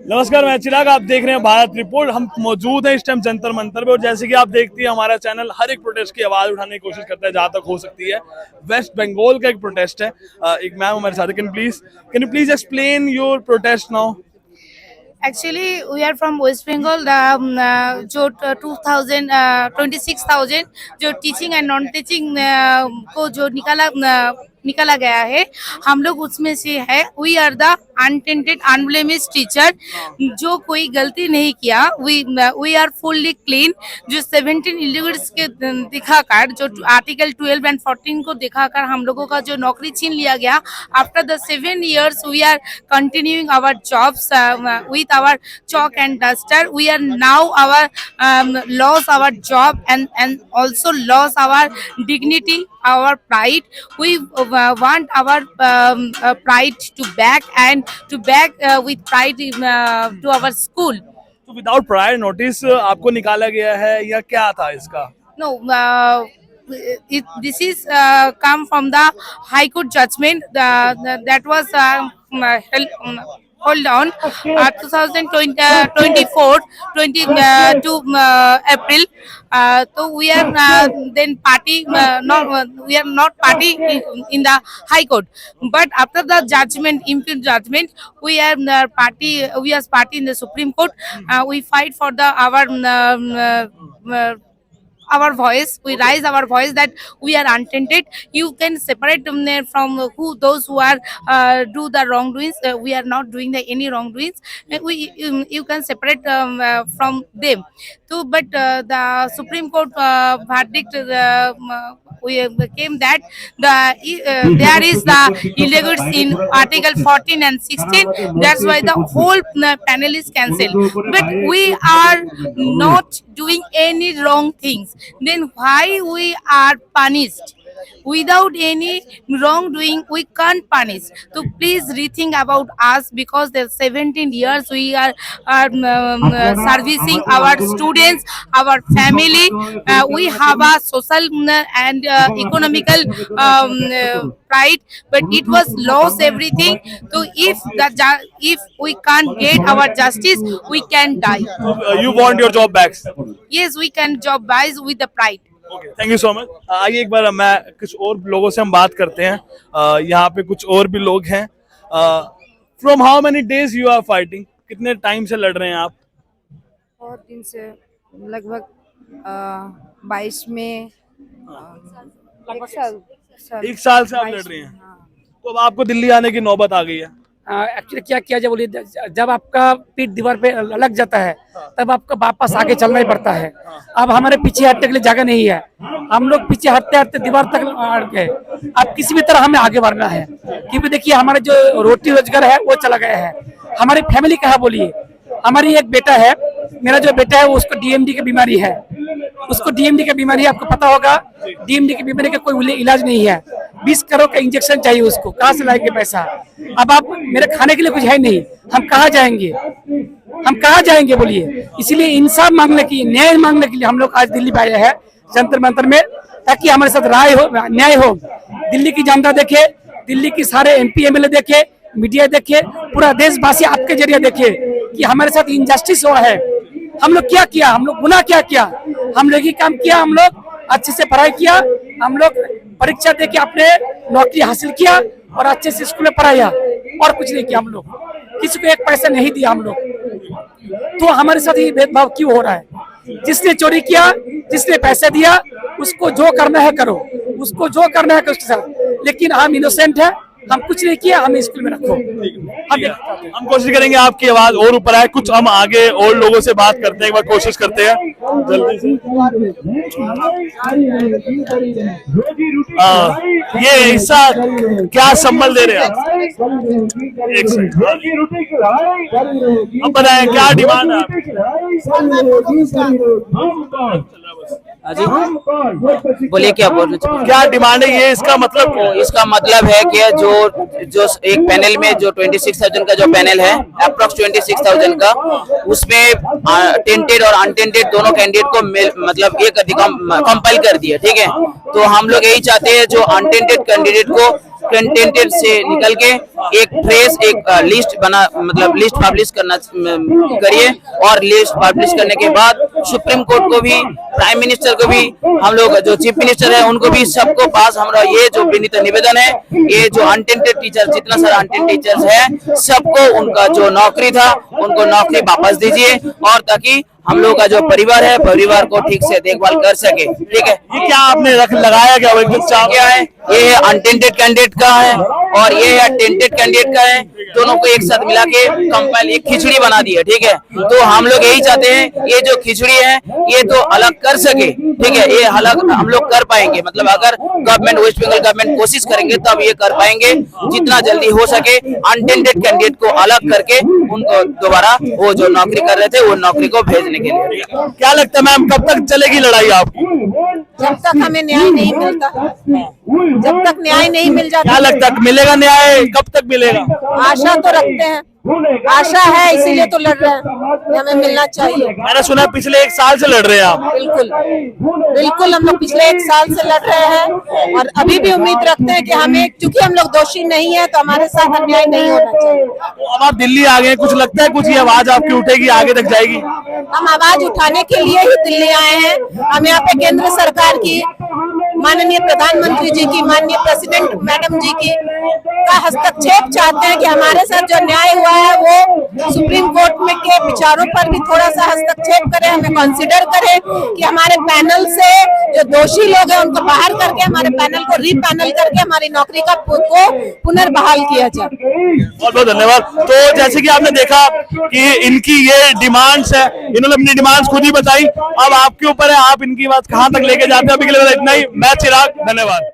नमस्कार, मैं चिराग, आप देख रहे हैं भारत रिपोर्ट। हम मौजूद हैं इस टाइम जंतर मंतर पे और जैसे कि आप देखती हैं हमारा चैनल हर एक प्रोटेस्ट की आवाज उठाने की कोशिश करता है जहां तक हो सकती है। वेस्ट बंगाल का एक प्रोटेस्ट है। एक मैम हमारे साथ है। Can you please explain your protest now? Actually, we are from West Bengal. जो 2000 26,000 जो टीचिंग एंड नॉन टीचिंग को जो निकाला गया है, हम लोग उसमें से है। We are the untainted unblemished teacher, जो कोई गलती नहीं किया। We are fully clean. जो 17 इलीगल्स के दिखाकर, जो आर्टिकल 12 एंड 14 को दिखाकर हम लोगों का जो नौकरी छीन लिया गया, after the 7 years we are continuing our jobs with our chalk and duster. We are now lost our job and also lost our dignity, our pride. We want our pride to back and to back with pride to our school. तो without prior notice आपको निकाला गया है या क्या था इसका? No, this is come from the High Court judgment that was hold on 2024 22 April. So we are then party, we are not party in the High Court, but after the judgment, impugned judgment, we are party. We are party in the Supreme Court. We fight for the our voice. We raise our voice that we are untainted. You can separate them there from those who are do the wrongdoings. We are not doing any wrongdoings. You can separate from them. So, but the Supreme Court verdict we came that there is the illegals in Article 14 and 16. That's why the whole panel is cancelled. But we are not doing any wrong things. Then why we are punished? Without any wrongdoing, we can't punish. So please rethink about us, because the 17 years we are servicing our students, our family. We have a social and economical pride, but it was lost everything. So if we can't get our justice, we can die. You want your job back? Yes, we can job buys with the pride. Okay, thank you so much. आइए एक बार मैं कुछ और लोगों से हम बात करते हैं। यहाँ पे कुछ और भी लोग हैं। From how many days you are fighting? कितने टाइम से लड़ रहे हैं आप? बहुत दिन से, लगभग 22 में एक साल से आप लड़ रहे हैं। तो अब आपको दिल्ली आने की नौबत आ गई है। एक्चुअली क्या किया जाए बोलिए, जब आपका पीठ दीवार पे लग जाता है तब आपको वापस आगे चलना ही पड़ता है। अब हमारे पीछे हटने के लिए जगह नहीं है। हम लोग पीछे हटते हटते दीवार तक अड़ गए। अब किसी भी तरह हमें आगे बढ़ना है, क्योंकि देखिए हमारे जो रोटी रोजगार है वो चला गया है। हमारी फैमिली कहाँ बोलिए। हमारी एक बेटा है, मेरा जो बेटा है उसको डीएमडी की बीमारी है। उसको डीएमडी की बीमारी है, आपको पता होगा। डीएमडी की बीमारी का कोई इलाज नहीं है। 20 करोड़ का इंजेक्शन चाहिए उसको, कहाँ से लाएंगे पैसा? अब आप मेरे खाने के लिए कुछ है नहीं, हम कहाँ जाएंगे? हम कहाँ जाएंगे बोलिए। इसलिए इंसाफ मांगने की, न्याय मांगने के लिए हम लोग आज दिल्ली पे आए हैं जंतर मंतर में, ताकि हमारे साथ राय हो, न्याय हो। दिल्ली की जनता देखे, दिल्ली की सारे एमपी एमएलए देखे, मीडिया देखे, पूरा देशवासी आपके जरिए देखे कि हमारे साथ इनजस्टिस हुआ है। हम लोग क्या किया? हम लोग गुनाह क्या किया? हम लोग ही काम किया। हम लोग अच्छे से पढ़ाई किया, हम लोग परीक्षा दे के अपने नौकरी हासिल किया और अच्छे से स्कूल में पढ़ाया, और कुछ नहीं किया। हम लोग किसी को एक पैसा नहीं दिया हम लोग। तो हमारे साथ ये भेदभाव क्यों हो रहा है? जिसने चोरी किया, जिसने पैसे दिया, उसको जो करना है करो, उसको जो करना है उसके साथ। लेकिन हम इनोसेंट है, हम कुछ नहीं किया, हमें स्कूल में रखो। हम कोशिश करेंगे आपकी आवाज और ऊपर आए। कुछ हम आगे और लोगों से बात करते हैं, एक बार कोशिश करते हैं जल्दी से। ये हिस्सा क्या संबल दे रहे हैं आप? एक सेकंड, अब बताएं क्या डिमांड है? बोलिए क्या बोल रहे? क्या डिमांड है ये? इसका मतलब है कि जो एक पैनल में जो 26,000 का जो पैनल है, अप्रोक्स 26,000 का, उसमें टेंटेड और अनटेंटेड दोनों कैंडिडेट को मतलब एक कंपाइल कर दिया। ठीक है, तो हम लोग यही चाहते हैं जो अनटेंटेड कैंडिडेट को कंटेंटेड से निकल के एक फ्रेश एक लिस्ट बना, मतलब लिस्ट पब्लिश करना करिए, और लिस्ट पब्लिश करने के बाद सुप्रीम कोर्ट को भी, प्राइम मिनिस्टर को भी, हम लोग जो चीफ मिनिस्टर है उनको भी, सबको पास हमारा ये जो विनीत निवेदन है, ये जो अनटेंटेड टीचर, जितना सारा अनटेंटेड टीचर्स है, सबको उनका जो नौकरी था उनको नौकरी वापस दीजिए, और ताकि हम लोग का जो परिवार है, परिवार को ठीक से देखभाल कर सके। ठीक है, ये क्या आपने रख लगाया क्या क्या है, ये अनटेंटेड कैंडिडेट का है और ये है टेंटेड कैंडिडेट का है, दोनों को एक साथ मिला के कंपाइल एक खिचड़ी बना दी है। ठीक है, तो हम लोग यही चाहते हैं ये जो खिचड़ी है ये तो अलग कर सके। ठीक है, ये अलग हम लोग कर पाएंगे, मतलब अगर गवर्नमेंट, वेस्ट बंगाल गवर्नमेंट कोशिश करेंगे तब ये कर पाएंगे, जितना जल्दी हो सके अनटेंटेड कैंडिडेट को अलग करके उनको दोबारा वो जो नौकरी कर रहे थे वो नौकरी को भेजने के लिए। क्या लगता है मैम, कब तक चलेगी लड़ाई आपकी? जब तक हमें न्याय नहीं मिलता, जब तक न्याय नहीं मिल जाता। क्या लगता है मिलेगा न्याय, कब तक मिलेगा? आशा तो रखते हैं, आशा है इसीलिए तो लड़ रहे हैं कि हमें मिलना चाहिए। मैंने सुना है पिछले 1 साल से लड़ रहे हैं आप। बिल्कुल बिल्कुल, हम लोग पिछले 1 साल से लड़ रहे हैं और अभी भी उम्मीद रखते हैं कि हमें, क्योंकि हम लोग दोषी नहीं है तो हमारे साथ अन्याय नहीं होना चाहिए। तो अब आप दिल्ली आ गए, कुछ लगता है कुछ ये आवाज आपकी उठेगी, आगे तक जाएगी? हम आवाज उठाने के लिए ही दिल्ली आए हैं। हम यहाँ पे केंद्र सरकार की, माननीय प्रधानमंत्री जी की, माननीय प्रेसिडेंट मैडम जी की का हस्तक्षेप चाहते हैं कि हमारे साथ जो न्याय हुआ है वो सुप्रीम कोर्ट में के विचारों पर भी थोड़ा सा हस्तक्षेप करें, हमें कंसीडर करें कि हमारे पैनल से जो दोषी लोग हैं उनको बाहर करके हमारे पैनल को रीपैनल करके हमारी नौकरी का को पुनर्बहाल किया जाए। बहुत बहुत धन्यवाद। तो जैसे कि आपने देखा कि इनकी ये डिमांड्स है, इन्होंने अपनी डिमांड्स खुद ही बताई, अब आपके ऊपर है आप इनकी बात कहाँ तक लेके जाते हैं। अभी के लिए इतना ही। मैं चिराग, धन्यवाद।